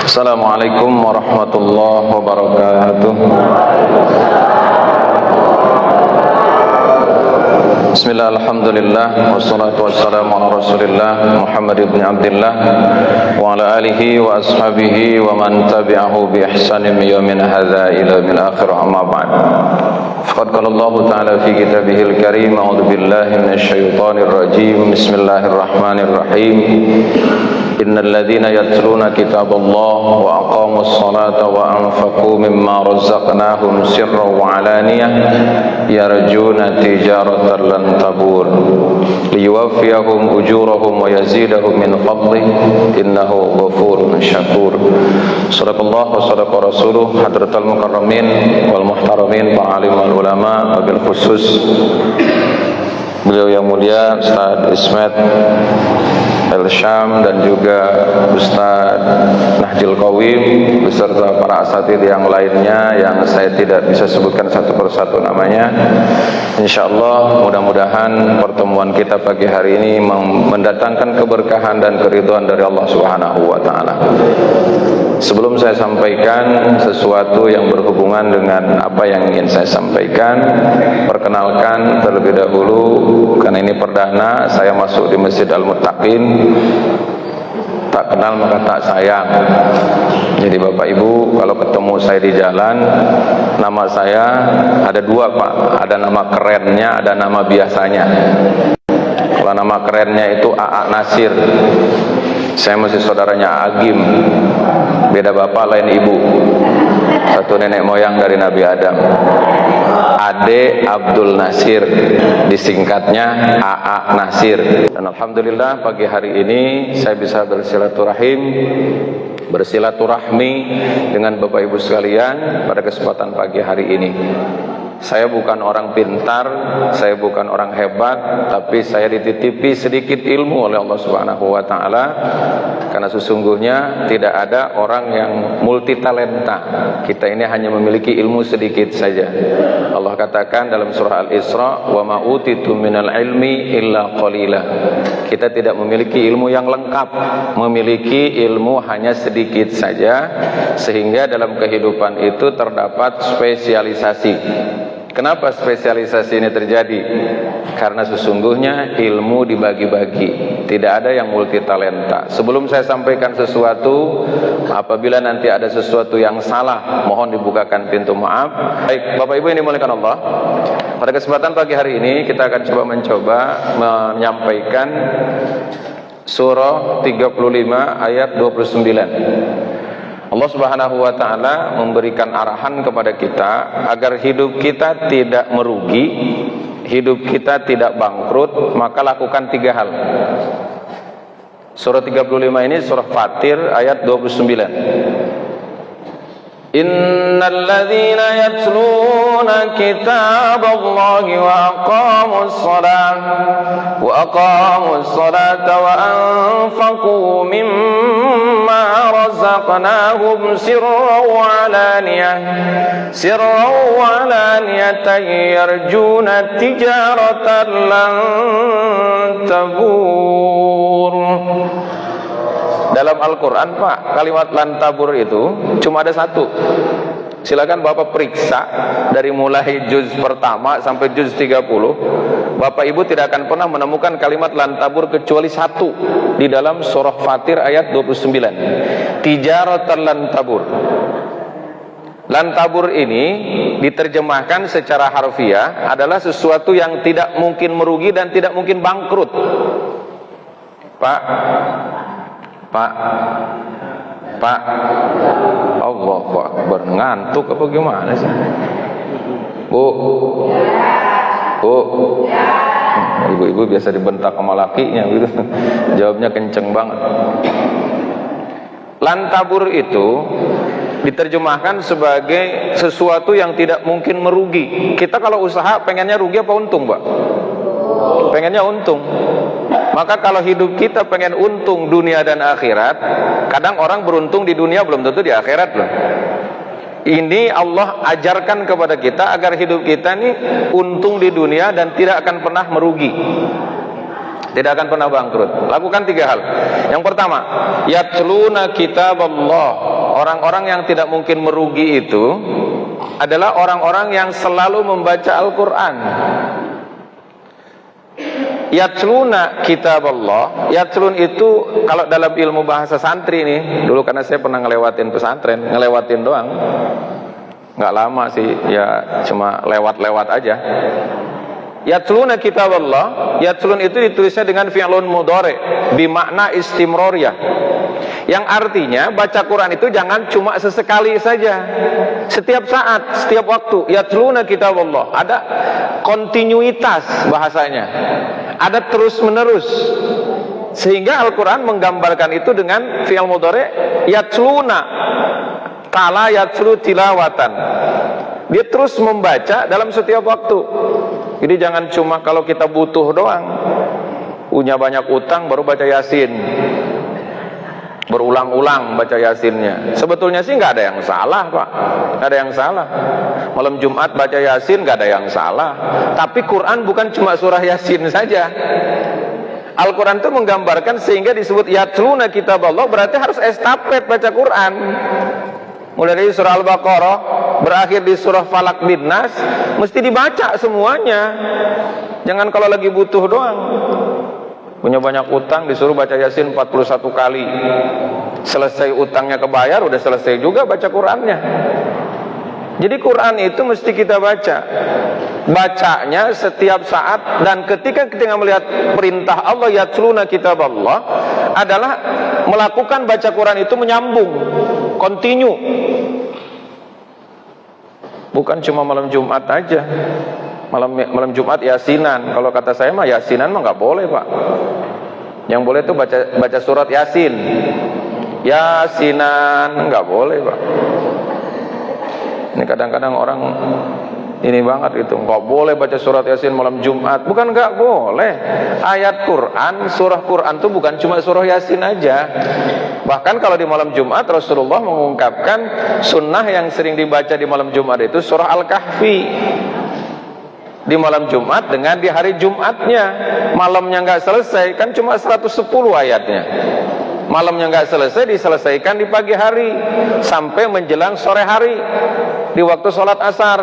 Assalamualaikum warahmatullahi wabarakatuh. Bismillah, alhamdulillah, wassalatu wassalamu ala rasulillah Muhammad ibn Abdillah wa ala alihi wa ashabihi wa man tabi'ahu bi ihsanin yawmin hadha ila min akhir, amma ba'd. Faqad qala Allah ta'ala fi kitabihil karim, a'udzu billahi minasy syaithanir rajim. Bismillahirrahmanirrahim. Innal ladzina yatluna kitaballah wa aqamus salata wa anfaqu mimma razaqnahum sirran wa alaniyah yarjuna tijaratan lan tabur liyuwaffiyahum ujurahum wa yazidahum min fadlih innahu ghafurun syakur. Shadaqallah wa shadaqa rasuluh hadratal mukarramin wal muhtaramin para alim wal ulama, wabil khusus beliau yang mulia Ustaz Ismet El-Syam dan juga Ustaz Nahjil Qawim beserta para asatidz yang lainnya yang saya tidak bisa sebutkan satu persatu namanya. Insyaallah mudah-mudahan pertemuan kita pagi hari ini mendatangkan keberkahan dan keridhaan dari Allah Subhanahu wa taala. Sebelum saya sampaikan sesuatu yang berhubungan dengan apa yang ingin saya sampaikan, perkenalkan terlebih dahulu karena ini perdana saya masuk di Masjid Al-Muttaqin. Tak kenal maka tak sayang. Jadi Bapak Ibu kalau ketemu saya di jalan, nama saya ada dua Pak, ada nama kerennya, ada nama biasanya. Kalau nama kerennya itu AA Nasir, saya masih saudaranya Agim, beda bapak lain ibu, satu nenek moyang dari Nabi Adam. Ade Abdul Nasir, disingkatnya AA Nasir. Dan alhamdulillah pagi hari ini saya bisa bersilaturahmi dengan Bapak Ibu sekalian pada kesempatan pagi hari ini. Saya bukan orang pintar, saya bukan orang hebat, tapi saya dititipi sedikit ilmu oleh Allah Subhanahu wa taala. Karena sesungguhnya tidak ada orang yang multi talenta. Kita ini hanya memiliki ilmu sedikit saja. Allah katakan dalam surah Al-Isra, "Wa ma utitu minal ilmi illa qalila." Kita tidak memiliki ilmu yang lengkap, memiliki ilmu hanya sedikit saja, sehingga dalam kehidupan itu terdapat spesialisasi. Kenapa spesialisasi ini terjadi? Karena sesungguhnya ilmu dibagi-bagi, tidak ada yang multi talenta. Sebelum saya sampaikan sesuatu, apabila nanti ada sesuatu yang salah, mohon dibukakan pintu maaf. Baik, Bapak Ibu yang dimuliakan Allah, pada kesempatan pagi hari ini kita akan mencoba menyampaikan surah 35 ayat 29. Allah Subhanahu wa taala memberikan arahan kepada kita agar hidup kita tidak merugi, hidup kita tidak bangkrut, maka lakukan 3 hal. Surah 35 ini surah Fatir ayat 29. Innal ladzina yatluna kitaballahi wa aqamus salata wa anfaqu mimma razaqnahum sirran wa alaniyatan yarjuna tijaratan lan tabur. Dalam Al-Quran Pak, kalimat lan tabur itu cuma ada satu. Silakan Bapak periksa dari mulai juz pertama sampai juz 30. Bapak Ibu tidak akan pernah menemukan kalimat lan tabur kecuali satu di dalam surah Fatir ayat 29. Tijaratan lan tabur. Lan tabur ini diterjemahkan secara harfiah adalah sesuatu yang tidak mungkin merugi dan tidak mungkin bangkrut. Pak, Allahu Akbar, ngantuk apa gimana sih? Bu, ibu-ibu biasa dibentak sama lakinya gitu. Jawabnya kenceng banget. Lan tabur itu diterjemahkan sebagai sesuatu yang tidak mungkin merugi. Kita kalau usaha pengennya rugi apa untung, Pak? Pengennya untung. Maka kalau hidup kita pengen untung dunia dan akhirat, kadang orang beruntung di dunia belum tentu di akhirat loh. Ini Allah ajarkan kepada kita agar hidup kita ini untung di dunia dan tidak akan pernah merugi. tidak akan pernah bangkrut. Lakukan 3 hal. Yang pertama, yatluna kitaballah orang-orang yang tidak mungkin merugi itu adalah orang-orang yang selalu membaca Al-Quran. Yatluna kitab Allah. Yatlun itu kalau dalam ilmu bahasa santri nih, dulu karena saya pernah ngelewatin pesantren, ngelewatin doang, nggak lama sih, ya cuma lewat-lewat aja. Yatluna kitab Allah. Yatlun itu ditulisnya dengan fi'lun mudhari bimakna istimroriyah, yang artinya baca Quran itu jangan cuma sesekali saja, setiap saat, setiap waktu. Yatluna kitab Allah, ada kontinuitas bahasanya, ada terus menerus, sehingga Al-Quran menggambarkan itu dengan fi'il mudhari yatluna, tala yatlu tilawatan, dia terus membaca dalam setiap waktu. Jadi jangan cuma kalau kita butuh doang, punya banyak utang baru baca Yasin, berulang-ulang baca Yasinnya. Sebetulnya sih nggak ada yang salah, Pak, nggak ada yang salah. Malam Jumat baca Yasin nggak ada yang salah. Tapi Quran bukan cuma surah Yasin saja. Al-Quran itu menggambarkan sehingga disebut yatluna kitab Allah, berarti harus estafet baca Quran. Mulai dari surah Al-Baqarah berakhir di surah Falak bin Nas, mesti dibaca semuanya. Jangan kalau lagi butuh doang. Punya banyak utang disuruh baca Yasin 41 kali. Selesai utangnya kebayar, udah selesai juga baca Qurannya. Jadi Quran itu mesti kita baca. Bacanya setiap saat, dan ketika kita melihat perintah Allah yatluna kitab Allah adalah melakukan baca Quran itu menyambung, kontinu. Bukan cuma malam Jumat aja. Malam Jumat Yasinan. Kalau kata saya mah Yasinan mah nggak boleh, Pak. Yang boleh tuh baca surat Yasin. Yasinan nggak boleh, Pak. Ini kadang-kadang orang ini banget itu, nggak boleh baca surat Yasin malam Jumat. Bukan nggak boleh. Ayat Quran, surah Quran itu bukan cuma surah Yasin aja. Bahkan kalau di malam Jumat Rasulullah mengungkapkan sunnah yang sering dibaca di malam Jumat itu surah Al-Kahfi. Di malam Jumat dengan di hari Jumatnya, malamnya nggak selesai, kan cuma 110 ayatnya. Malamnya nggak selesai, diselesaikan di pagi hari sampai menjelang sore hari di waktu sholat asar.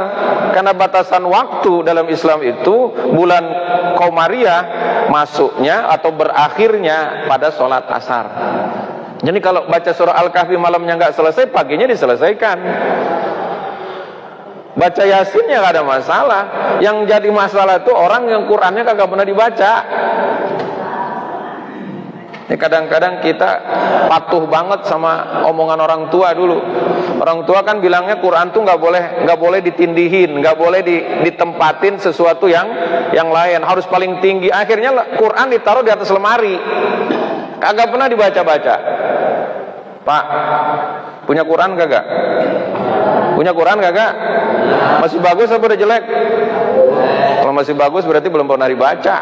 Karena batasan waktu dalam Islam itu bulan Qamariyah masuknya atau berakhirnya pada sholat asar. Jadi kalau baca surah Al-Kahfi malamnya nggak selesai, paginya diselesaikan. Baca Yasinnya nggak ada masalah. Yang jadi masalah itu orang yang Qurannya kagak pernah dibaca. Ini kadang-kadang kita patuh banget sama omongan orang tua dulu. Orang tua kan bilangnya Quran tuh nggak boleh ditindihin, nggak boleh ditempatin sesuatu yang lain, harus paling tinggi. Akhirnya Quran ditaruh di atas lemari, kagak pernah dibaca-baca. Pak, punya Quran kagak? Punya Quran kagak? Masih bagus apa udah jelek? Kalau masih bagus berarti belum pernah dibaca.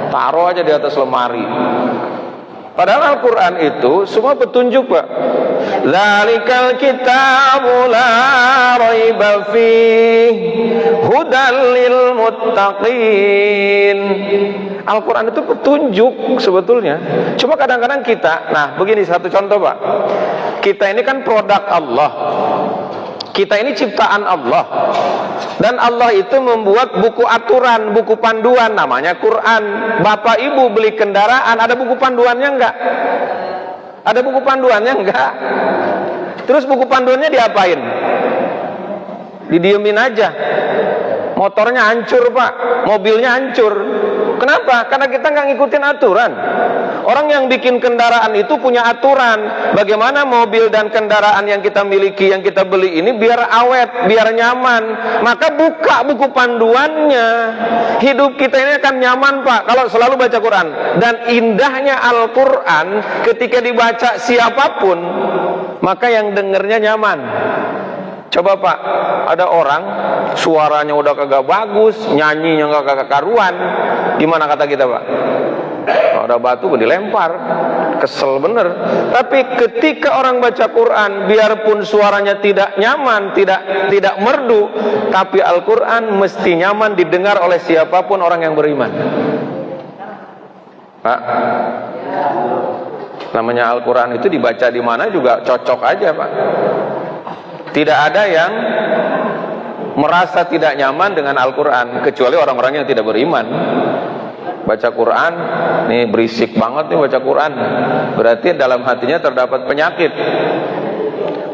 Taruh aja di atas lemari. Padahal Al-Quran itu semua petunjuk, Pak. Dzalikal kitabu la raiba fih hudal lil muttaqin. Al-Quran itu petunjuk sebetulnya. Cuma kadang-kadang kita, nah begini satu contoh, Pak. Kita ini kan produk Allah. Kita ini ciptaan Allah. Dan Allah itu membuat buku aturan, buku panduan, namanya Quran. Bapak Ibu beli kendaraan, ada buku panduannya enggak? Ada buku panduannya enggak? Terus buku panduannya diapain? Didiemin aja. Motornya hancur, Pak. Mobilnya hancur. Kenapa? Karena kita nggak ngikutin aturan. Orang yang bikin kendaraan itu punya aturan. Bagaimana mobil dan kendaraan yang kita miliki, yang kita beli ini biar awet, biar nyaman. Maka buka buku panduannya. Hidup kita ini akan nyaman, Pak, kalau selalu baca Quran. Dan indahnya Al-Quran ketika dibaca siapapun, maka yang dengernya nyaman. Coba, Pak, ada orang suaranya udah kagak bagus, nyanyinya nggak kagak karuan, gimana kata kita, Pak? Kalau ada batu dilempar, kesel bener. Tapi ketika orang baca Quran, biarpun suaranya tidak nyaman, tidak merdu, tapi Al-Quran mesti nyaman didengar oleh siapapun orang yang beriman. Pak, Namanya Al-Quran itu dibaca di mana juga cocok aja, Pak. Tidak ada yang merasa tidak nyaman dengan Al-Quran kecuali orang-orang yang tidak beriman. Baca Quran, nih berisik banget nih baca Quran, berarti dalam hatinya terdapat penyakit.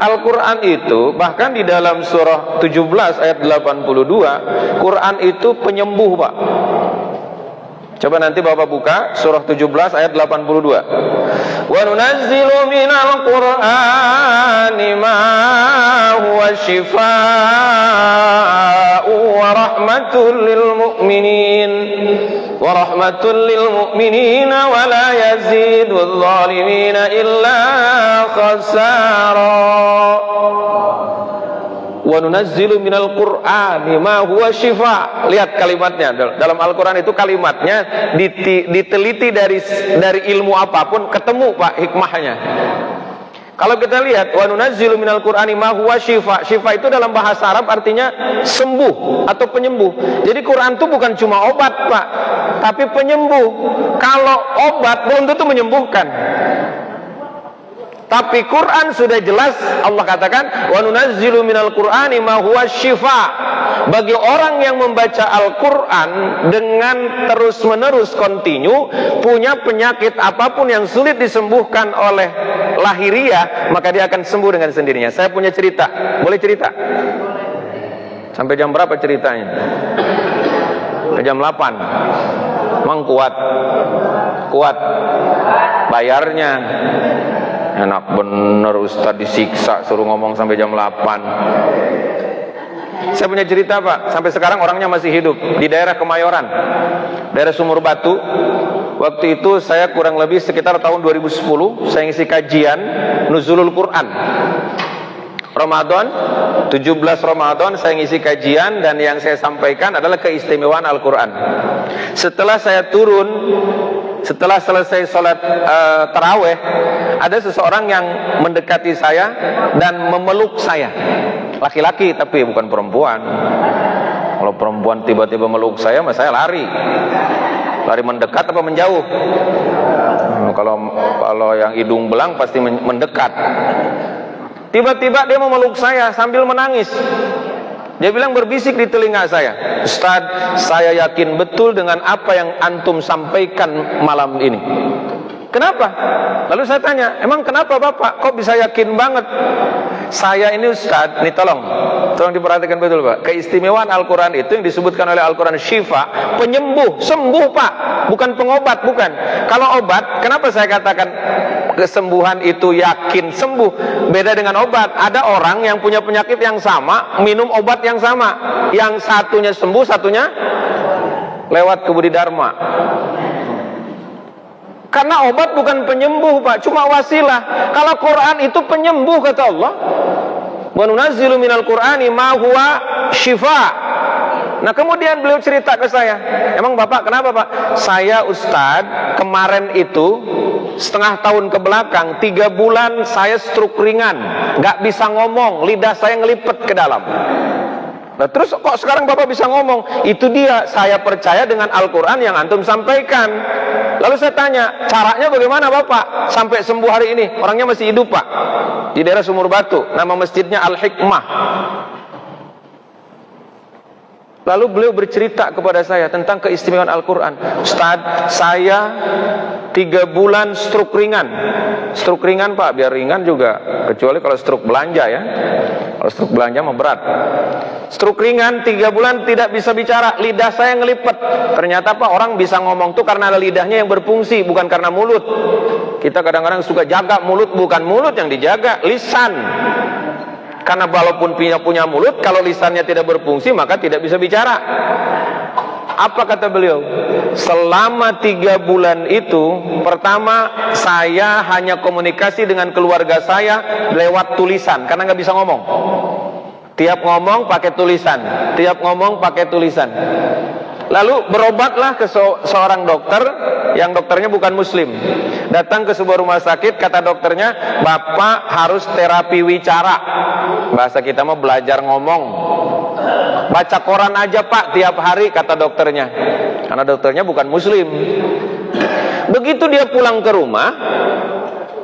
Al-Quran itu bahkan di dalam surah 17 ayat 82, Quran itu penyembuh, Pak. Coba nanti Bapak buka surah 17 ayat 82. Wa nunazzilu minal Qur'ani ma huwa shifaa'u wa rahmatul lil mu'minin wa rahmatul lil mu'minina wa la yazidul zalimina illa khasara. Wa nunazzilu minal Qur'ani ma huwa shifa. Lihat kalimatnya dalam Al-Quran itu kalimatnya diteliti dari ilmu apapun ketemu, Pak, hikmahnya. Kalau kita lihat wa nunazzilu minal Qur'ani ma huwa shifa. Shifa itu dalam bahasa Arab artinya sembuh atau penyembuh. Jadi Quran itu bukan cuma obat, Pak, tapi penyembuh. Kalau obat belum tentu menyembuhkan. Tapi Quran sudah jelas Allah katakan wa nunazzilu minal Qur'ani ma huwa shifa. Bagi orang yang membaca Al-Quran dengan terus-menerus kontinu, punya penyakit apapun yang sulit disembuhkan oleh lahiriah, maka dia akan sembuh dengan sendirinya. Saya punya cerita, boleh cerita? Sampai jam berapa ceritanya? Jam 8. Emang kuat? Kuat bayarnya. Enak bener Ustaz disiksa suruh ngomong sampai jam 8. Saya punya cerita, Pak. Sampai sekarang orangnya masih hidup di daerah Kemayoran, daerah Sumur Batu. Waktu itu saya kurang lebih sekitar tahun 2010, saya ngisi kajian Nuzulul Quran. Ramadan, 17 Ramadan saya ngisi kajian dan yang saya sampaikan adalah keistimewaan Al-Quran. Setelah saya turun, setelah selesai sholat taraweh, ada seseorang yang mendekati saya dan memeluk saya. Laki-laki tapi bukan perempuan. Kalau perempuan tiba-tiba meluk saya, saya lari. Lari mendekat apa menjauh? Kalau yang hidung belang pasti mendekat. Tiba-tiba dia memeluk saya sambil menangis. Dia bilang berbisik di telinga saya, Ustaz, saya yakin betul dengan apa yang antum sampaikan malam ini. Kenapa? Lalu saya tanya, emang kenapa Bapak? Kok bisa yakin banget? Saya ini Ustaz, ini tolong diperhatikan betul, Pak. Keistimewaan Al-Quran itu yang disebutkan oleh Al-Quran syifa, penyembuh, sembuh, Pak, bukan pengobat, bukan. Kalau obat, kenapa saya katakan kesembuhan itu yakin sembuh? Beda dengan obat. Ada orang yang punya penyakit yang sama, minum obat yang sama, yang satunya sembuh, satunya lewat ke Budi Dharma. Karena obat bukan penyembuh, Pak, cuma wasilah. Kalau Quran itu penyembuh, kata Allah. Wa nunazzilu minal Qur'ani ma huwa shifa. Nah, kemudian beliau cerita ke saya, emang Bapak kenapa, Pak? Saya Ustadz, kemarin itu setengah tahun ke belakang, 3 bulan saya stroke ringan, nggak bisa ngomong, lidah saya ngelipet ke dalam. Nah, terus kok sekarang Bapak bisa ngomong? Itu dia, saya percaya dengan Al-Quran yang antum sampaikan. Lalu saya tanya, caranya bagaimana Bapak sampai sembuh hari ini? Orangnya masih hidup, Pak, di daerah Sumur Batu. Nama masjidnya Al-Hikmah. Lalu beliau bercerita kepada saya tentang keistimewaan Al-Quran. Ustaz, saya 3 bulan stroke ringan. Stroke ringan, Pak, biar ringan juga, kecuali kalau stroke belanja ya. Kalau stroke belanja mah berat. Stroke ringan, 3 bulan tidak bisa bicara, lidah saya ngelipet. Ternyata, Pak, orang bisa ngomong tuh karena ada lidahnya yang berfungsi, bukan karena mulut. Kita kadang-kadang suka jaga mulut, bukan mulut yang dijaga, lisan. Karena walaupun punya mulut, kalau lisannya tidak berfungsi, maka tidak bisa bicara. Apa kata beliau? Selama 3 bulan itu, pertama saya hanya komunikasi dengan keluarga saya lewat tulisan, karena nggak bisa ngomong. Tiap ngomong pakai tulisan, tiap ngomong pakai tulisan. Lalu berobatlah ke seorang dokter, yang dokternya bukan muslim. Datang ke sebuah rumah sakit, kata dokternya, Bapak harus terapi wicara. Bahasa kita mah belajar ngomong. Baca koran aja, Pak, tiap hari, kata dokternya. Karena dokternya bukan muslim. Begitu dia pulang ke rumah,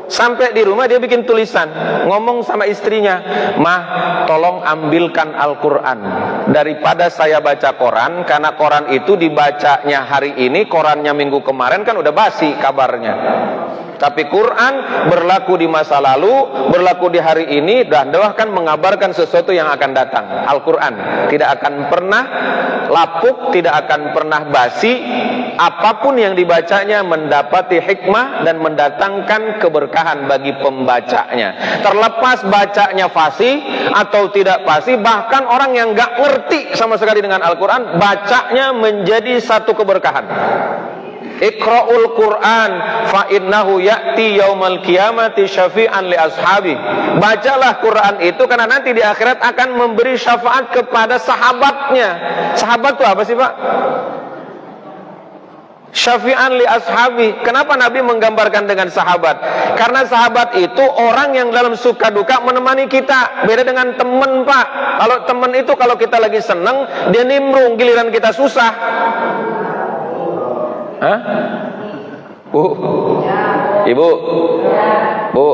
Sampai di rumah dia bikin tulisan, ngomong sama istrinya, "Mah, tolong ambilkan Al-Quran. Daripada saya baca koran, karena koran itu dibacanya hari ini, korannya minggu kemarin kan udah basi kabarnya. Tapi Quran berlaku di masa lalu, berlaku di hari ini, dan bahkan mengabarkan sesuatu yang akan datang. Al-Quran tidak akan pernah lapuk, tidak akan pernah basi. Apapun yang dibacanya mendapati hikmah dan mendatangkan keberkahan bagi pembacanya. Terlepas bacanya fasih atau tidak fasih, bahkan orang yang gak ngerti sama sekali dengan Al-Quran, bacanya menjadi satu keberkahan. Iqra'ul Qur'an fa innahu ya'ti yaumal qiyamati syafi'an li ashabi. Bacalah Quran itu karena nanti di akhirat akan memberi syafaat kepada sahabatnya. Sahabat itu apa sih, Pak? Syafi'an li ashabi. Kenapa Nabi menggambarkan dengan sahabat? Karena sahabat itu orang yang dalam suka duka menemani kita. Beda dengan teman, Pak. Kalau teman itu kalau kita lagi seneng, dia nimbrung, giliran kita susah. Hah? Bu? Ibu? Bu?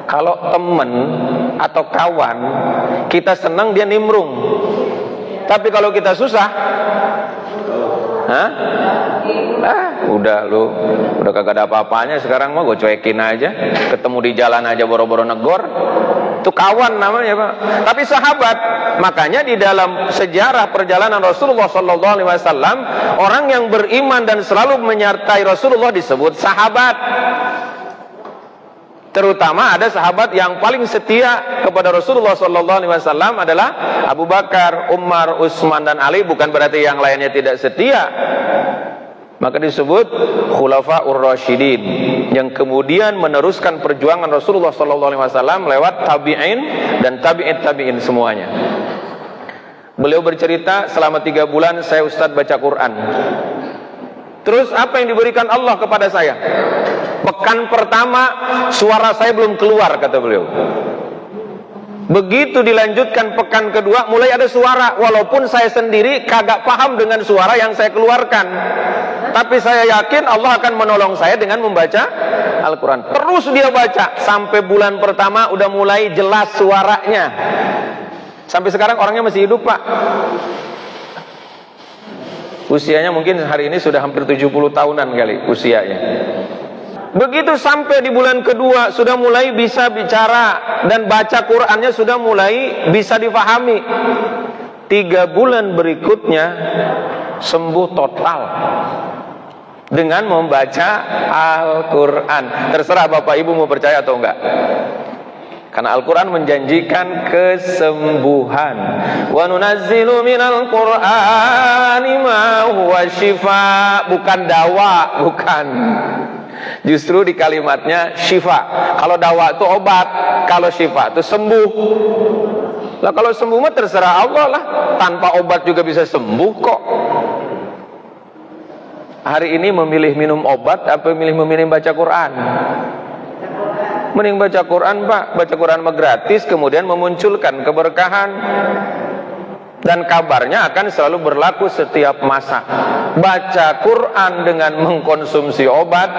Kalau teman atau kawan kita senang, dia nimbrung. Tapi kalau kita susah, hah? Udah lu, udah kagak ada apa-apanya sekarang mah, gue cuekin aja. Ketemu di jalan aja boro-boro negor. Itu kawan namanya, Pak. Tapi sahabat, makanya di dalam sejarah perjalanan Rasulullah SAW, orang yang beriman dan selalu menyertai Rasulullah disebut sahabat. Terutama ada sahabat yang paling setia kepada Rasulullah SAW adalah Abu Bakar, Umar, Utsman dan Ali. Bukan berarti yang lainnya tidak setia. Maka disebut Khulafaur Rasyidin, yang kemudian meneruskan perjuangan Rasulullah SAW lewat tabi'in dan tabi'in semuanya. Beliau bercerita, selama 3 bulan saya Ustadz baca Quran. Terus apa yang diberikan Allah kepada saya? Pekan pertama suara saya belum keluar, kata beliau. Begitu dilanjutkan pekan kedua, mulai ada suara, walaupun saya sendiri kagak paham dengan suara yang saya keluarkan. Tapi saya yakin Allah akan menolong saya dengan membaca Al-Quran. Terus dia baca, sampai bulan pertama udah mulai jelas suaranya. Sampai sekarang orangnya masih hidup, Pak. Usianya mungkin hari ini sudah hampir 70 tahunan kali usianya. Begitu sampai di bulan kedua sudah mulai bisa bicara dan baca Qur'annya sudah mulai bisa difahami. 3 bulan berikutnya sembuh total dengan membaca Al-Quran. Terserah Bapak Ibu mau percaya atau enggak. Karena Al-Quran menjanjikan kesembuhan. Wa nunazzilu minal Qur'ani ma huwa syifa, bukan dawa, bukan. Justru di kalimatnya syifa. Kalau dawa itu obat, kalau syifa itu sembuh. Lah kalau sembuh mah terserah Allah lah, tanpa obat juga bisa sembuh kok. Hari ini memilih minum obat apa memilih baca Quran? Mending baca Quran, Pak. Baca Quran mah gratis, kemudian memunculkan keberkahan. Dan kabarnya akan selalu berlaku setiap masa. Baca Quran dengan mengkonsumsi obat.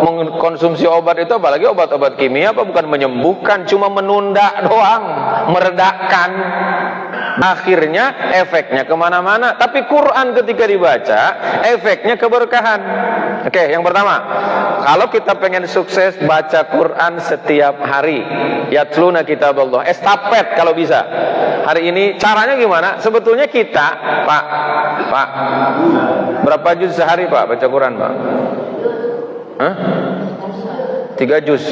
Mengkonsumsi obat itu apalagi obat-obat kimia, apa bukan menyembuhkan, cuma menunda doang, meredakan. Akhirnya efeknya kemana-mana. Tapi Quran ketika dibaca, efeknya keberkahan. Oke, yang pertama, kalau kita pengen sukses, baca Quran setiap hari. Yatluna kitaballah, estafet kalau bisa. Hari ini caranya gimana? Sebetulnya kita, Pak, berapa juz sehari, Pak, baca Quran, Pak? Hah? 3 juz.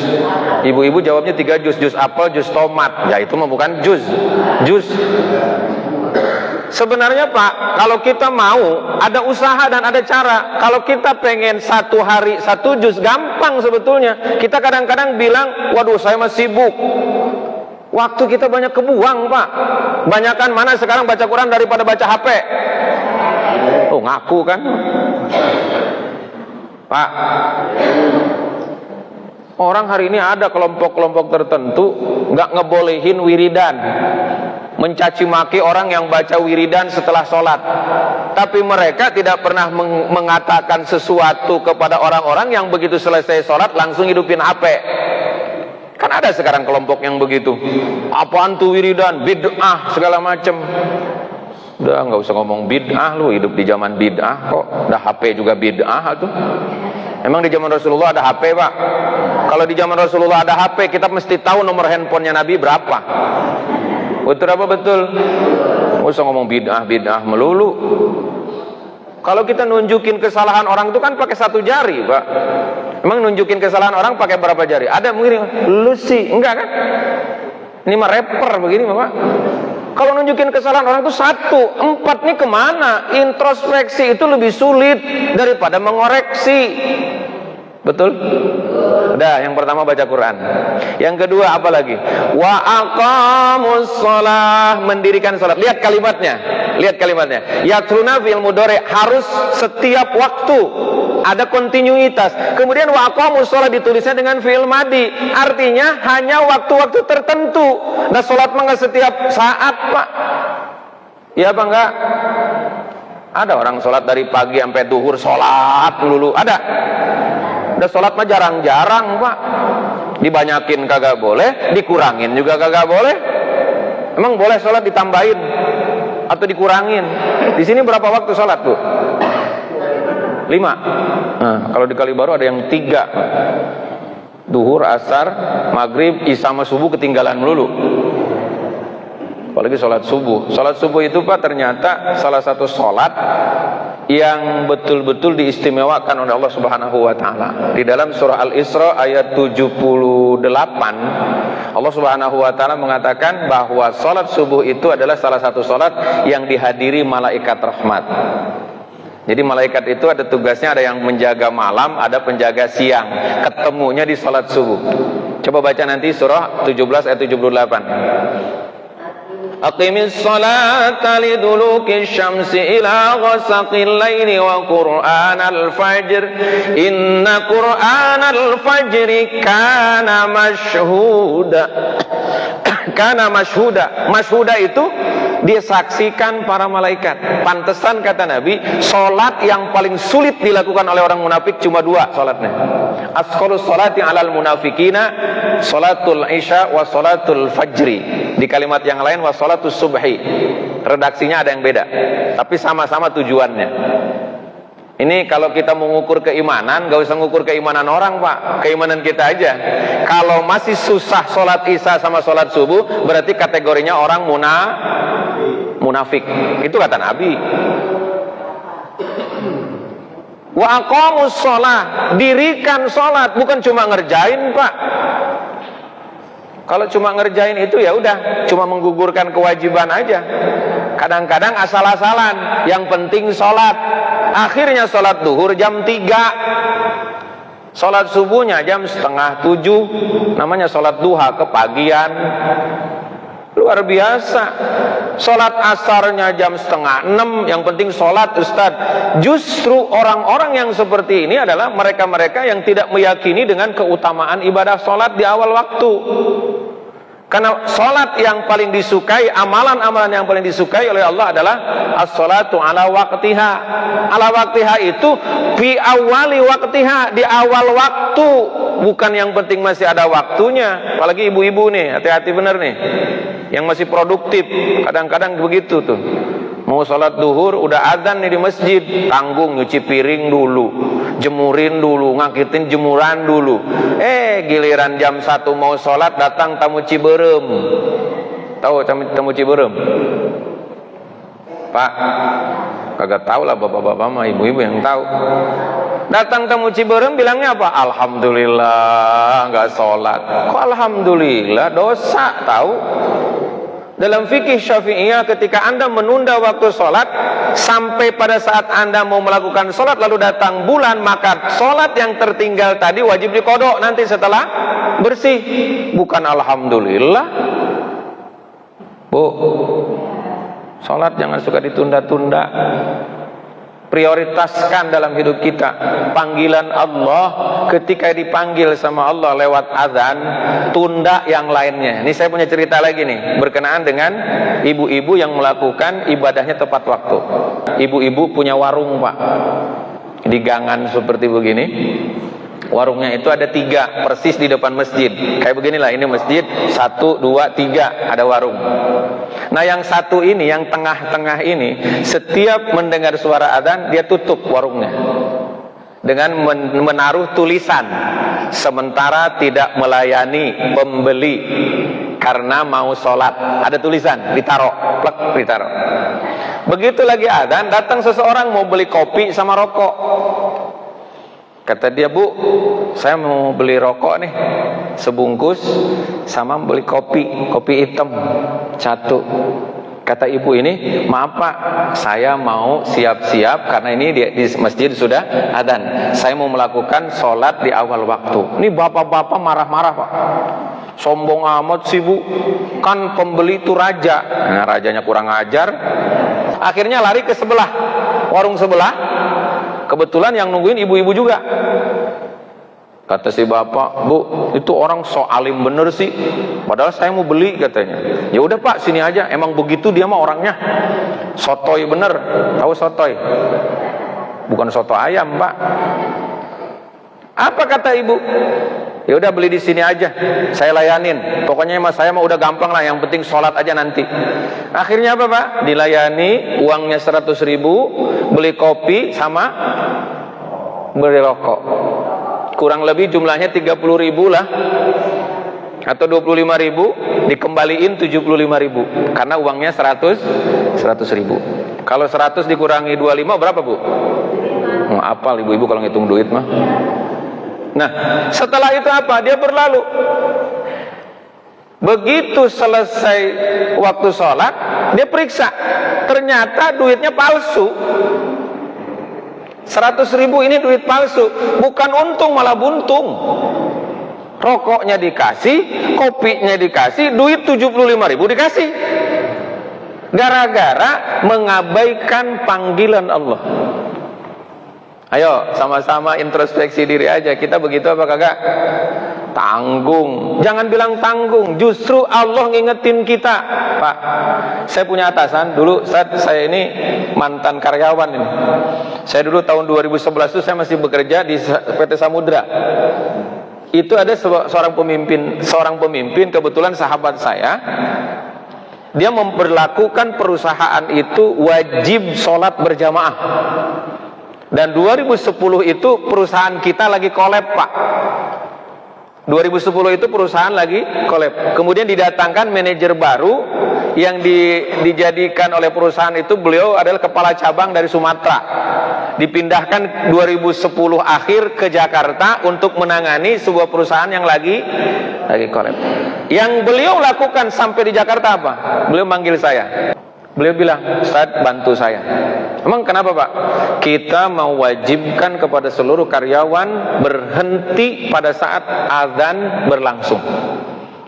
Ibu-ibu jawabnya 3 juz. Juz apel, juz tomat. Ya itu mah bukan juz. Juz. Sebenarnya, Pak, kalau kita mau, ada usaha dan ada cara. Kalau kita pengen 1 hari 1 juz, gampang sebetulnya. Kita kadang-kadang bilang, waduh saya masih sibuk. Waktu kita banyak kebuang, Pak. Banyakan mana sekarang baca Quran daripada baca HP? Oh, ngaku kan? Pak, orang hari ini ada kelompok-kelompok tertentu nggak ngebolehin wiridan. mencaci maki orang yang baca wiridan setelah sholat, tapi mereka tidak pernah mengatakan sesuatu kepada orang-orang yang begitu selesai sholat langsung hidupin HP. Kan ada sekarang kelompok yang begitu. Apaan tuh wiridan, bid'ah segala macem. Udah nggak usah ngomong bid'ah, lu hidup di zaman bid'ah kok. Udah HP juga bid'ah tuh. Emang di zaman Rasulullah ada HP, Pak? Kalau di zaman Rasulullah ada HP, kita mesti tahu nomor handphonenya Nabi berapa. Betul apa betul? Nggak usah ngomong bid'ah melulu. Kalau kita nunjukin kesalahan orang itu kan pakai satu jari, Pak. Emang nunjukin kesalahan orang pakai berapa jari? Ada mungkin, lu sih enggak kan? Ini mah rapper begini, Pak. Kalau nunjukin kesalahan orang itu satu, empat nih kemana? Introspeksi itu lebih sulit daripada mengoreksi. Betul? Udah, yang pertama baca Quran. Yang kedua apa lagi? Wa aqamus shalah, mendirikan salat. Lihat kalimatnya. Yatluna fil mudhari, harus setiap waktu. Ada kontinuitas. Kemudian wa aqamus shalah ditulisnya dengan fi'il madi. Artinya hanya waktu-waktu tertentu. Nah, salat mah enggak setiap saat, Pak. Iya apa enggak? Ada orang salat dari pagi sampai duhur salat melulu. Ada. Udah sholat mah jarang-jarang, Pak. Dibanyakin kagak boleh, dikurangin juga kagak boleh. Emang boleh sholat ditambahin atau dikurangin? Di sini berapa waktu sholat, Bu? 5. Nah, kalau di Kalibaru ada yang 3. Duhur, asar, maghrib, isya sama subuh ketinggalan melulu. Apalagi sholat subuh. Sholat subuh itu, Pak, ternyata salah satu sholat yang betul-betul diistimewakan oleh Allah Subhanahu wa taala. Di dalam surah Al-Isra ayat 78, Allah Subhanahu wa taala mengatakan bahwa salat subuh itu adalah salah satu salat yang dihadiri malaikat rahmat. Jadi malaikat itu ada tugasnya, ada yang menjaga malam, ada penjaga siang. Ketemunya di salat subuh. Coba baca nanti surah 17 ayat 78. Aqimis salata liduluki syamsi ila ghasaqil laili wa qur'anal fajr inna qur'anal fajri kana mashhuda. Mashhuda itu disaksikan para malaikat. Pantesan kata Nabi, salat yang paling sulit dilakukan oleh orang munafik cuma 2 salatnya. Asqalus salati 'alal munafikina salatul isya wa salatul fajri. Di kalimat yang lain wa salatus subhi. Redaksinya ada yang beda, tapi sama-sama tujuannya. Ini kalau kita mengukur keimanan, gak usah ngukur keimanan orang, Pak. Keimanan kita aja. Kalau masih susah sholat isya sama sholat subuh, berarti kategorinya orang munafik. Itu kata Nabi. Wa aqamus shalah, dirikan sholat, bukan cuma ngerjain, Pak. Kalau cuma ngerjain itu ya udah, cuma menggugurkan kewajiban aja. Kadang-kadang asal-asalan, yang penting sholat. Akhirnya sholat duhur jam 3, sholat subuhnya jam 6:30, namanya sholat duha, kepagian. Luar biasa. Sholat asarnya jam 5:30, yang penting sholat, Ustaz. Justru orang-orang yang seperti ini adalah mereka-mereka yang tidak meyakini dengan keutamaan ibadah sholat di awal waktu. Karena sholat yang paling disukai, amalan-amalan yang paling disukai oleh Allah adalah as-sholatu ala waqtiha. Ala waqtiha itu fi awali waqtiha, di awal waktu. Bukan yang penting masih ada waktunya. Apalagi ibu-ibu nih, hati-hati bener nih, yang masih produktif. Kadang-kadang begitu tuh. Mau sholat duhur, udah adzan nih di masjid, tanggung nyuci piring dulu, jemurin dulu, ngakitin jemuran dulu. Giliran jam 1 mau sholat, datang tamu Ciberem. Tahu tamu Ciberem? Pak, kagak tahu lah bapak-bapak mah, ibu-ibu yang tahu. Datang tamu Ciberem bilangnya apa? Alhamdulillah nggak sholat. Kok alhamdulillah? Dosa tahu. Dalam fikih Syafi'iyah, ketika Anda menunda waktu sholat sampai pada saat Anda mau melakukan sholat lalu datang bulan, maka sholat yang tertinggal tadi wajib diqodok nanti setelah bersih. Bukan alhamdulillah. Bu, sholat jangan suka ditunda-tunda. Prioritaskan dalam hidup kita panggilan Allah. Ketika dipanggil sama Allah lewat azan, tunda yang lainnya. Ini saya punya cerita lagi nih, berkenaan dengan ibu-ibu yang melakukan ibadahnya tepat waktu. Ibu-ibu punya warung, Pak, di gangan seperti begini. Warungnya itu ada 3 persis di depan masjid. Kayak beginilah, ini masjid 1, 2, 3 ada warung. Nah yang satu ini, yang tengah-tengah ini, setiap mendengar suara adzan dia tutup warungnya dengan menaruh tulisan, sementara tidak melayani pembeli karena mau sholat. Ada tulisan, ditaruh, plek, ditaruh. Begitu lagi adzan, datang seseorang mau beli kopi sama rokok. Kata dia, "Bu, saya mau beli rokok nih sebungkus, sama beli kopi hitam 1. Kata ibu ini, "Maaf Pak, saya mau siap-siap karena ini di masjid sudah adzan. Saya mau melakukan sholat di awal waktu." Ini bapak-bapak marah-marah, Pak. "Sombong amat sih Bu, kan pembeli itu raja." Nah rajanya kurang ajar. Akhirnya lari ke sebelah, warung sebelah. Kebetulan yang nungguin ibu-ibu juga. Kata si bapak, "Bu, itu orang so alim bener sih. Padahal saya mau beli," katanya. "Ya udah Pak, sini aja. Emang begitu dia mah orangnya. Sotoy bener." Tahu sotoy? Bukan soto ayam, Pak. Apa kata ibu? "Ya udah beli di sini aja. Saya layanin. Pokoknya mas saya mah udah gampang lah. Yang penting sholat aja nanti." Akhirnya apa, Pak? Dilayani, uangnya 100.000, beli kopi sama beli rokok. Kurang lebih jumlahnya 30.000 lah, atau 25.000, dikembaliin 75.000 karena uangnya 100.000. Kalau 100 dikurangi 25 berapa, Bu? Apal ibu-ibu kalau ngitung duit mah. Nah setelah itu apa? Dia berlalu. Begitu selesai waktu sholat, dia periksa, ternyata duitnya palsu. 100.000 ini duit palsu. Bukan untung, malah buntung. Rokoknya dikasih, kopinya dikasih, duit 75.000 dikasih. Gara-gara mengabaikan panggilan Allah. Ayo sama-sama introspeksi diri aja. Kita begitu apa kagak? Tanggung. Jangan bilang tanggung, justru Allah ngingetin kita. Pak, saya punya atasan dulu, saat saya ini mantan karyawan ini. Saya dulu tahun 2011 itu saya masih bekerja di PT Samudra. Itu ada seorang pemimpin kebetulan sahabat saya. Dia memperlakukan perusahaan itu wajib sholat berjamaah. Dan 2010 itu perusahaan kita lagi kolab, Pak. 2010 itu perusahaan lagi kolab. Kemudian didatangkan manajer baru yang dijadikan oleh perusahaan itu, beliau adalah kepala cabang dari Sumatera. Dipindahkan 2010 akhir ke Jakarta untuk menangani sebuah perusahaan yang lagi kolab. Yang beliau lakukan sampai di Jakarta apa? Beliau manggil saya. Beliau bilang, "Ustaz, bantu saya." Emang kenapa, Pak? Kita mau wajibkan kepada seluruh karyawan berhenti pada saat azan berlangsung.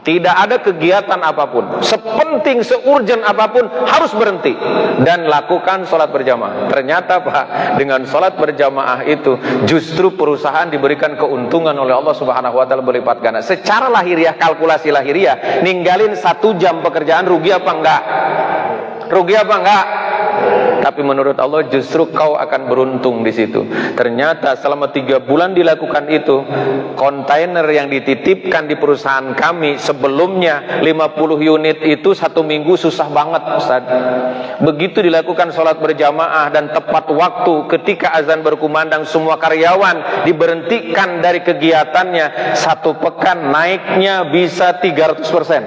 Tidak ada kegiatan apapun, sepenting, seurgent apapun, harus berhenti dan lakukan sholat berjamaah. Ternyata, Pak, dengan sholat berjamaah itu justru perusahaan diberikan keuntungan oleh Allah Subhanahu wa Ta'ala berlipat ganda. Secara lahiriah, kalkulasi lahiriah, ninggalin 1 jam pekerjaan rugi apa enggak? Rugi apa enggak? Tapi menurut Allah justru kau akan beruntung di situ. Ternyata selama 3 bulan dilakukan itu, kontainer yang dititipkan di perusahaan kami sebelumnya 50 unit itu 1 minggu susah banget, Ustaz. Begitu dilakukan sholat berjamaah dan tepat waktu, ketika azan berkumandang, semua karyawan diberhentikan dari kegiatannya. 1 pekan naiknya bisa 300%.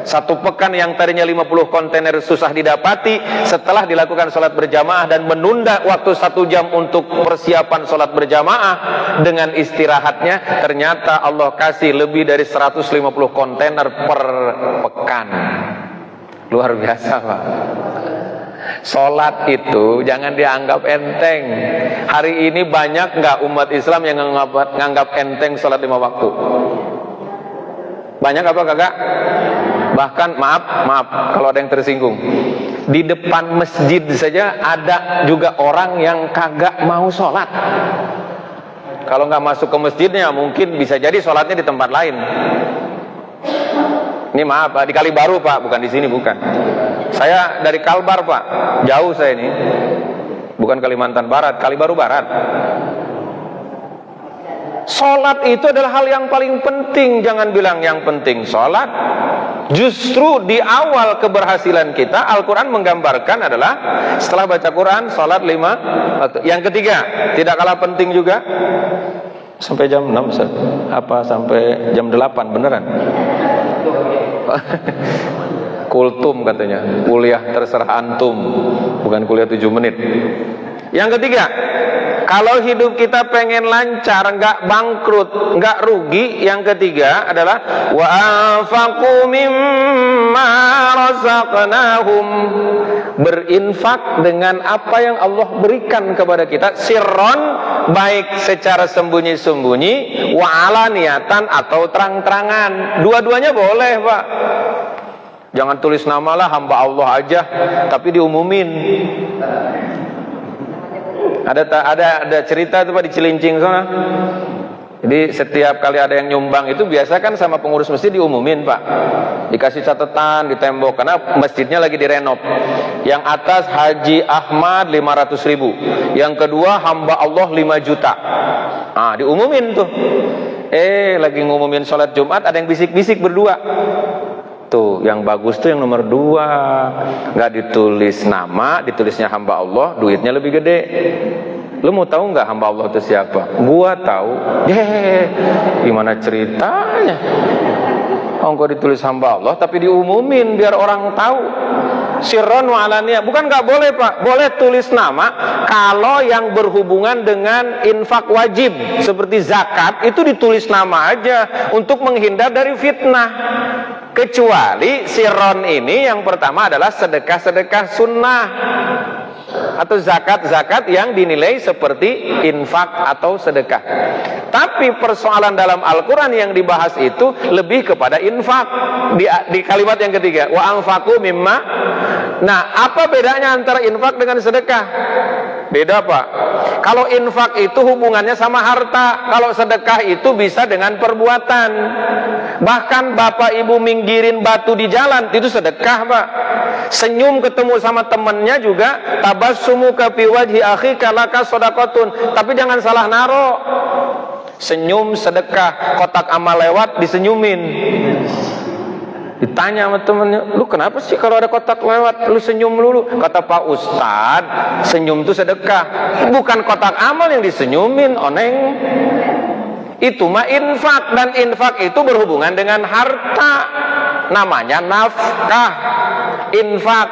1 pekan yang tadinya 50 kontainer susah didapati, setelah dilakukan sholat berjamaah dan menunda waktu 1 jam untuk persiapan sholat berjamaah dengan istirahatnya, ternyata Allah kasih lebih dari 150 kontainer per pekan. Luar biasa, Pak. Sholat itu jangan dianggap enteng. Hari ini banyak nggak umat Islam yang nganggap enteng sholat 5 waktu? Banyak apa kagak? Bahkan maaf kalau ada yang tersinggung, di depan masjid saja ada juga orang yang kagak mau sholat. Kalau nggak masuk ke masjidnya, mungkin bisa jadi sholatnya di tempat lain. Ini maaf, di Kalibaru Pak, bukan di sini, bukan. Saya dari Kalbar Pak, jauh saya ini, bukan Kalimantan Barat, Kalibaru Barat. Sholat itu adalah hal yang paling penting. Jangan bilang yang penting sholat. Justru di awal keberhasilan kita, Al-Quran menggambarkan adalah setelah baca Quran, sholat 5 waktu. Yang ketiga, tidak kalah penting juga, sampai jam 6 Ustaz. Apa sampai jam 8 beneran? Kultum katanya, kuliah terserah antum, bukan kuliah 7 menit. Yang ketiga, kalau hidup kita pengen lancar, nggak bangkrut, nggak rugi, yang ketiga adalah wa anfaqu mimma razaqnahum, berinfak dengan apa yang Allah berikan kepada kita, sirron, baik secara sembunyi-sembunyi, wa alaniyatan atau terang-terangan. Dua-duanya boleh Pak. Jangan tulis namalah hamba Allah aja tapi diumumin. Ada cerita itu Pak di Cilincing sana. Jadi setiap kali ada yang nyumbang itu biasa kan sama pengurus masjid diumumin Pak. Dikasih catatan di tembok karena masjidnya lagi direnov. Yang atas Haji Ahmad 500.000. Yang kedua hamba Allah 5 juta. Ah, diumumin tuh. Lagi ngumumin sholat Jumat ada yang bisik-bisik berdua. Tuh, yang bagus tuh yang nomor 2, nggak ditulis nama, ditulisnya hamba Allah, duitnya lebih gede. Lu mau tahu nggak hamba Allah itu siapa? Gua tahu. Gimana ceritanya? Kok ditulis hamba Allah tapi diumumin biar orang tahu. Sirron wa alaniyah. Bukan nggak boleh Pak, boleh tulis nama kalau yang berhubungan dengan infak wajib seperti zakat itu ditulis nama aja untuk menghindar dari fitnah. Kecuali sirron ini yang pertama adalah sedekah-sedekah sunnah atau zakat-zakat yang dinilai seperti infak atau sedekah. Tapi persoalan dalam Al-Quran yang dibahas itu lebih kepada infak. Di kalimat yang ketiga, wa anfaqu mimma. Nah, apa bedanya antara infak dengan sedekah? Beda Pak. Kalau infak itu hubungannya sama harta, kalau sedekah itu bisa dengan perbuatan. Bahkan bapak ibu minggirin batu di jalan itu sedekah Pak. Senyum ketemu sama temennya juga, tabassumuka fi wajhi akhika laka shadaqatun. Tapi jangan salah naro. Senyum sedekah, kotak amal lewat disenyumin. Ditanya sama temennya, lu kenapa sih kalau ada kotak lewat lu senyum dulu? Kata Pak Ustadz, senyum itu sedekah, bukan kotak amal yang disenyumin, oneng. Itu mah infak, dan infak itu berhubungan dengan harta, namanya nafkah, infak.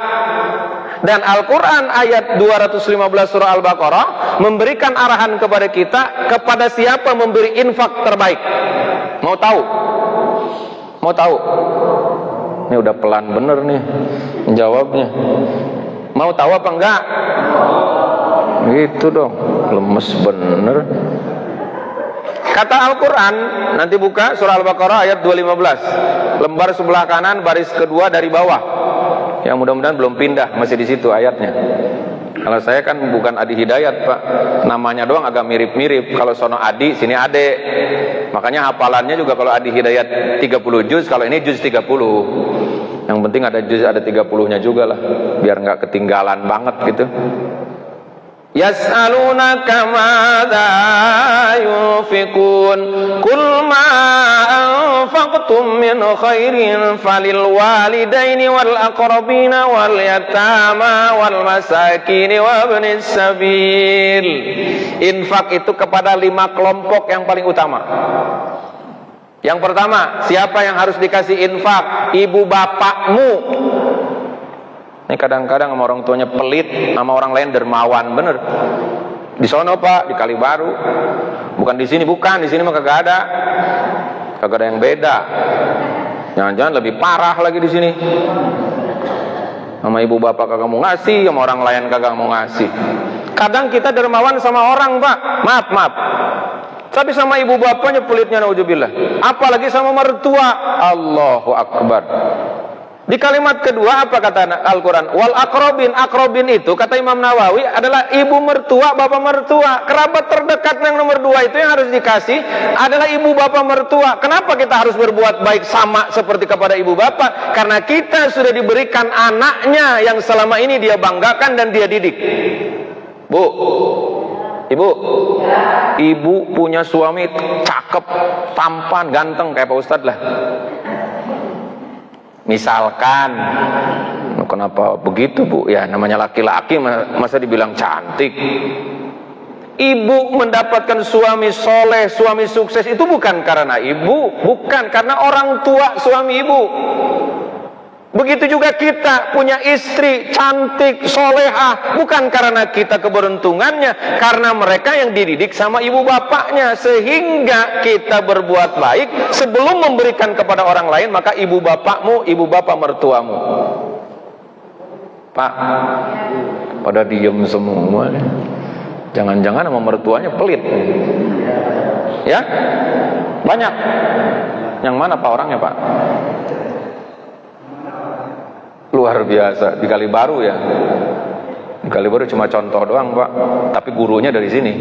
Dan Al-Quran ayat 215 surah Al-Baqarah memberikan arahan kepada kita, kepada siapa memberi infak terbaik. Mau tahu? Mau tahu? Ini udah pelan bener nih jawabnya. Mau tahu apa enggak? Gitu dong, lemes bener. Kata Al-Quran, nanti buka surah Al-Baqarah ayat 215, lembar sebelah kanan baris kedua dari bawah. Yang mudah-mudahan belum pindah, masih di situ ayatnya. Kalau saya kan bukan Adi Hidayat Pak, namanya doang agak mirip-mirip. Kalau sono Adi, sini Ade. Makanya hafalannya juga kalau Adi Hidayat 30 juz, kalau ini juz 30. Yang penting ada juz, ada 30-nya juga lah, biar nggak ketinggalan banget gitu. Yas'alunaka madza yunfikun qul ma anfaqtum min khairin falil walidaini wal aqrabina wal yatama wal masakin wa ibnis sabil. Infak itu kepada 5 kelompok yang paling utama. Yang pertama, siapa yang harus dikasih infak? Ibu bapakmu. Ini kadang-kadang sama orang tuanya pelit, sama orang lain dermawan, bener. Di sono Pak, di Kalibaru. Bukan di sini, bukan. Di sini mah kagak ada. Kagak ada yang beda. Jangan-jangan lebih parah lagi di sini. Sama ibu bapak kagak mau ngasih, sama orang lain kagak mau ngasih. Kadang kita dermawan sama orang Pak, maaf. Tapi sama ibu bapaknya pelitnya, naudzubillah. Apalagi sama mertua, Allahu Akbar. Di kalimat kedua apa kata Al-Quran? Wal akrobin. Akrobin itu kata Imam Nawawi adalah ibu mertua, bapak mertua. Kerabat terdekat yang nomor 2 itu yang harus dikasih adalah ibu bapak mertua. Kenapa kita harus berbuat baik sama seperti kepada ibu bapak? Karena kita sudah diberikan anaknya yang selama ini dia banggakan dan dia didik. Bu, ibu, ibu punya suami cakep, tampan, ganteng kayak Pak Ustadz lah. Misalkan, kenapa begitu bu? Ya namanya laki-laki masa dibilang cantik. Ibu mendapatkan suami soleh, suami sukses itu bukan karena ibu, bukan karena orang tua suami ibu. Begitu juga kita punya istri cantik, solehah, bukan karena kita keberuntungannya, karena mereka yang dididik sama ibu bapaknya. Sehingga kita berbuat baik sebelum memberikan kepada orang lain, maka ibu bapakmu, ibu bapak mertuamu. Pak, pada diem semua. Jangan-jangan sama mertuanya pelit. Ya, banyak. Yang mana Pak orangnya Pak? Luar biasa, di Kalibaru ya. Di Kalibaru cuma contoh doang Pak, tapi gurunya dari sini.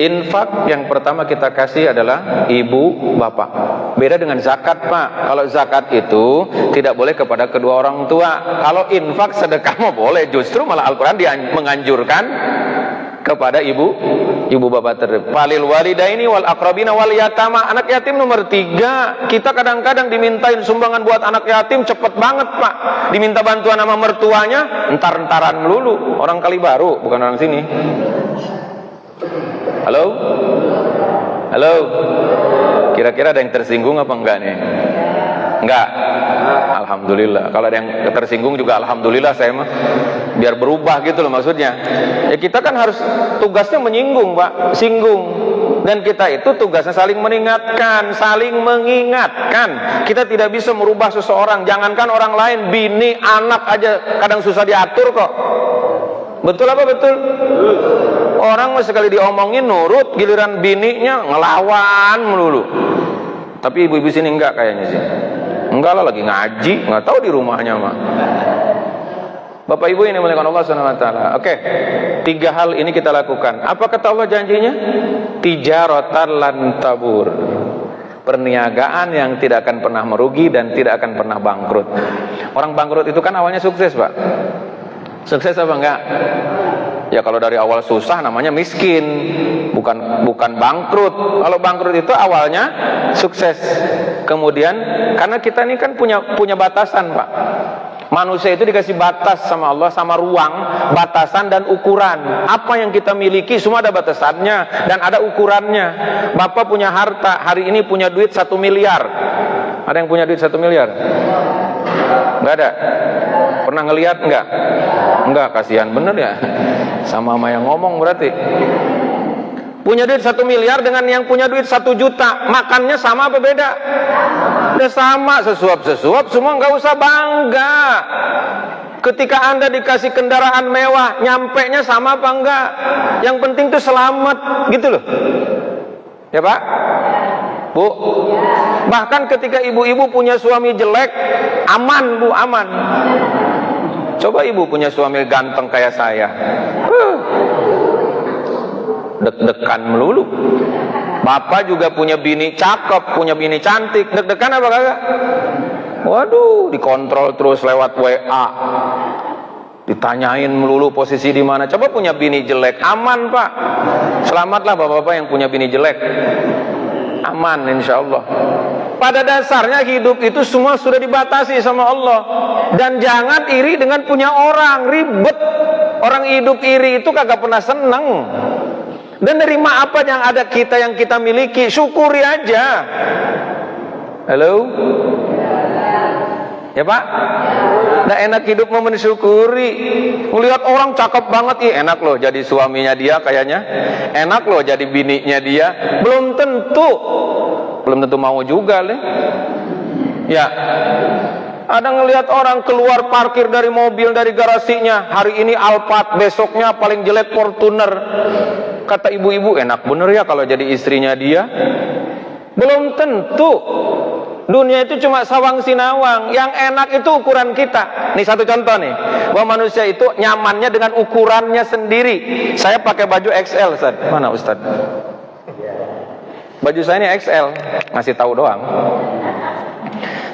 Infak yang pertama kita kasih adalah ibu bapak. Beda dengan zakat Pak. Kalau zakat itu tidak boleh kepada kedua orang tua. Kalau infak sedekah mau boleh. Justru malah Al-Quran menganjurkan kepada ibu bapak terdekat. Falil walidaini wal aqrabina wal yatama. Anak yatim nomor 3. Kita kadang-kadang dimintain sumbangan buat anak yatim cepet banget Pak. Diminta bantuan sama mertuanya, entar-entaran melulu. Orang Kalibaru, bukan orang sini. Halo? Halo? Kira-kira ada yang tersinggung apa enggak nih? Enggak? Alhamdulillah. Kalau ada yang tersinggung juga alhamdulillah saya mah. Biar berubah gitu loh maksudnya. Ya kita kan harus tugasnya menyinggung Pak, singgung. Dan kita itu tugasnya saling mengingatkan, saling mengingatkan. Kita tidak bisa merubah seseorang. Jangankan orang lain, bini, anak aja kadang susah diatur kok. Betul apa betul? Orang sekali diomongin nurut, giliran bininya ngelawan melulu. Tapi ibu-ibu sini enggak kayaknya sih. Enggak lah, lagi ngaji, nggak tahu di rumahnya mah. Bapak Ibu yang dimuliakan Allah Subhanahu wa taala. Oke. 3 hal ini kita lakukan. Apa kata Allah janjinya? Tijaratan lan tabur. Perniagaan yang tidak akan pernah merugi dan tidak akan pernah bangkrut. Orang bangkrut itu kan awalnya sukses, Pak. Sukses apa enggak? Ya kalau dari awal susah namanya miskin, bukan bangkrut. Kalau bangkrut itu awalnya sukses. Kemudian karena kita ini kan punya batasan, Pak. Manusia itu dikasih batas sama Allah, sama ruang, batasan dan ukuran. Apa yang kita miliki semua ada batasannya dan ada ukurannya. Bapak punya harta, hari ini punya duit 1 miliar. Ada yang punya duit 1 miliar? Enggak ada? Pernah ngelihat enggak? Enggak, kasihan bener ya. Sama yang ngomong berarti. Punya duit 1 miliar dengan yang punya duit 1 juta, makannya sama apa beda? Udah sama, sesuap-sesuap, semua nggak usah bangga. Ketika Anda dikasih kendaraan mewah, nyampenya sama apa enggak? Yang penting tuh selamat, gitu loh. Ya Pak? Bu? Bahkan ketika ibu-ibu punya suami jelek, aman Bu, aman. Coba ibu punya suami ganteng kayak saya. Deg-degan melulu. Bapak juga punya bini cakep, punya bini cantik, deg-degan apa kagak? Waduh, dikontrol terus lewat WA. Ditanyain melulu posisi di mana. Coba punya bini jelek, aman Pak. Selamatlah bapak-bapak yang punya bini jelek. Aman insya Allah. Pada dasarnya hidup itu semua sudah dibatasi sama Allah. Dan jangan iri dengan punya orang, ribet. Orang hidup iri itu kagak pernah seneng. Dan nerima apa yang ada kita yang kita miliki, syukuri aja. Halo? Ya Pak? Nah enak hidup mau mensyukuri. Melihat orang cakep banget, enak loh jadi suaminya dia kayaknya. Enak loh jadi bininya dia. Belum tentu mau juga leh. Ya. Ada ngelihat orang keluar parkir dari mobil dari garasinya, hari ini Alphard, besoknya paling jelek Fortuner. Kata ibu-ibu, enak bener ya kalau jadi istrinya dia. Belum tentu. Dunia itu cuma sawang sinawang. Yang enak itu ukuran kita. Nih satu contoh nih, bahwa manusia itu nyamannya dengan ukurannya sendiri. Saya pakai baju XL, Ustaz. Mana Ustaz? Baju saya ini XL, ngasih tahu doang.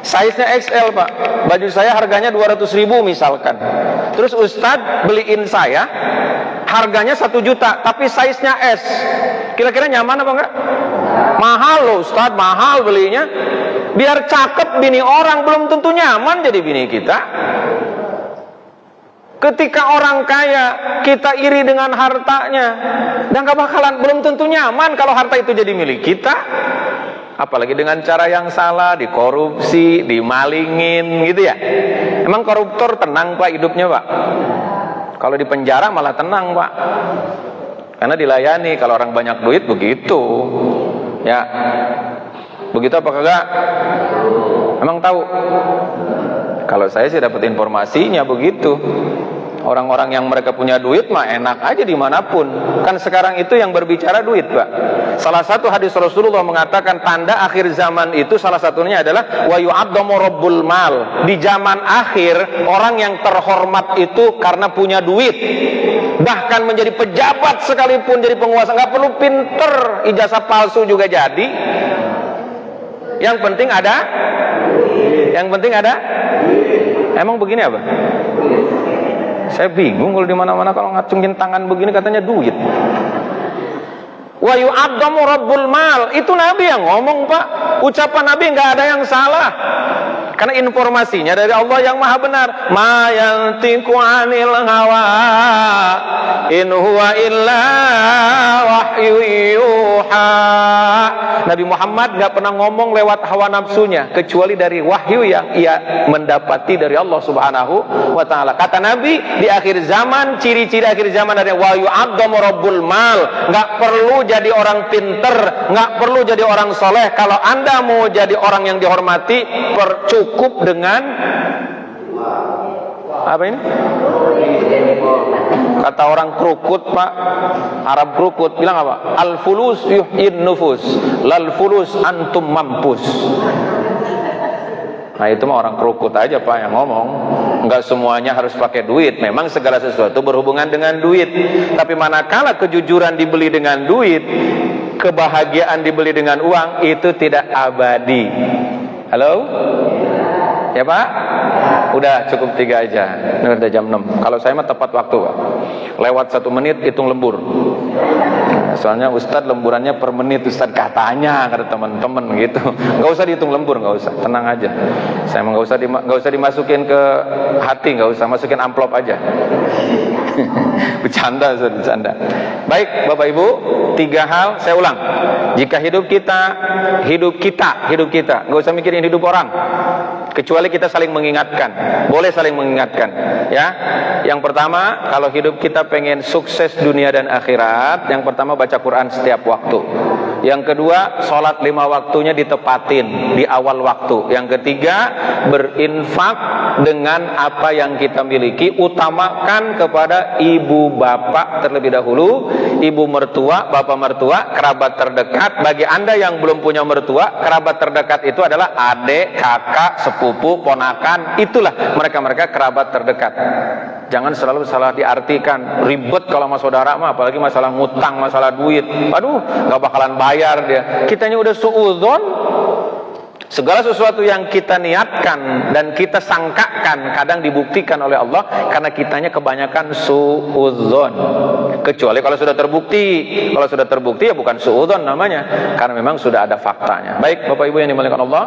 Size-nya XL, Pak. Baju saya harganya 200.000 misalkan. Terus Ustaz beliin saya, harganya 1 juta, tapi size-nya S. Kira-kira nyaman apa enggak? Mahal loh Ustaz, mahal belinya. Biar cakep bini orang, belum tentu nyaman jadi bini kita. Ketika orang kaya, kita iri dengan hartanya, dan gak bakalan, belum tentu nyaman kalau harta itu jadi milik kita. Apalagi dengan cara yang salah, dikorupsi, dimalingin gitu ya. Emang koruptor tenang Pak hidupnya Pak? Kalau di penjara malah tenang Pak, karena dilayani. Kalau orang banyak duit begitu ya. Begitu apa kagak? Emang tahu? Kalau saya sih dapat informasinya begitu. Orang-orang yang mereka punya duit mah enak aja dimanapun. Kan sekarang itu yang berbicara duit Pak. Salah satu hadis Rasulullah mengatakan tanda akhir zaman itu salah satunya adalah wa yu'addamu rabbul mal. Di zaman akhir orang yang terhormat itu karena punya duit. Bahkan menjadi pejabat sekalipun, jadi penguasa, nggak perlu pinter, ijazah palsu juga jadi. Yang penting ada, yang penting ada. Emang begini apa? Saya bingung kalau di mana-mana kalau ngacungin tangan begini katanya duit. Wa yu'addamu rabbul mal. Itu Nabi yang ngomong Pak. Ucapan Nabi nggak ada yang salah. Karena informasinya dari Allah yang maha benar. Ma yantiqu 'anil hawa in huwa illa wahyu yuha. Nabi Muhammad gak pernah ngomong lewat hawa nafsunya, kecuali dari wahyu yang ia mendapati dari Allah Subhanahu wa ta'ala. Kata Nabi, di akhir zaman, ciri-ciri akhir zaman ada wa yu'addamu rabbul mal. Gak perlu jadi orang pinter, gak perlu jadi orang soleh. Kalau Anda mau jadi orang yang dihormati, cukup dengan apa ini? Kata orang krukut Pak, Arab krukut bilang apa? Al-fulus yuhyin nufus, lal fulus antum mampus. Nah itu mah orang krukut aja Pak yang ngomong. Enggak semuanya harus pakai duit. Memang segala sesuatu berhubungan dengan duit. Tapi manakala kejujuran dibeli dengan duit, kebahagiaan dibeli dengan uang, itu tidak abadi. Halo? Ya Pak? Udah cukup 3 aja. Ini udah jam 6. Kalau saya mah tepat waktu Pak. Lewat 1 menit hitung lembur. Soalnya Ustadz lemburannya per menit Ustadz katanya, kata teman-teman gitu. Nggak usah dihitung lembur, nggak usah, tenang aja. Saya mah nggak usah dimasukin ke hati, nggak usah, masukin amplop aja. Bercanda, bercanda. Baik Bapak Ibu, 3 hal saya ulang. Jika hidup kita, nggak usah mikirin hidup orang. Kecuali kita saling mengingatkan, boleh saling mengingatkan, ya. Yang pertama, kalau hidup kita pengen sukses dunia dan akhirat, yang pertama baca Quran setiap waktu. Yang kedua, sholat 5 waktunya ditepatin di awal waktu. Yang ketiga, berinfak dengan apa yang kita miliki. Utamakan kepada ibu bapak terlebih dahulu, ibu mertua, bapak mertua, kerabat terdekat. Bagi Anda yang belum punya mertua, kerabat terdekat itu adalah adik, kakak, sepupu, ponakan. Itulah mereka-mereka kerabat terdekat. Jangan selalu salah diartikan. Ribet kalau sama saudara mah, apalagi masalah ngutang, masalah duit. Aduh, gak bakalan bayar dia. Kitanya udah suudzon. Segala sesuatu yang kita niatkan dan kita sangkakan kadang dibuktikan oleh Allah karena kitanya kebanyakan suudzon. Kecuali kalau sudah terbukti. Kalau sudah terbukti ya bukan suudzon namanya, karena memang sudah ada faktanya. Baik Bapak Ibu yang dimuliakan Allah,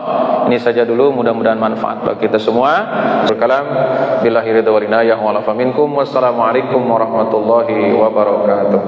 ini saja dulu, mudah-mudahan manfaat bagi kita semua. Berkalam billahi ridha wal inayah wa la faminkum. Wassalamualaikum warahmatullahi wabarakatuh.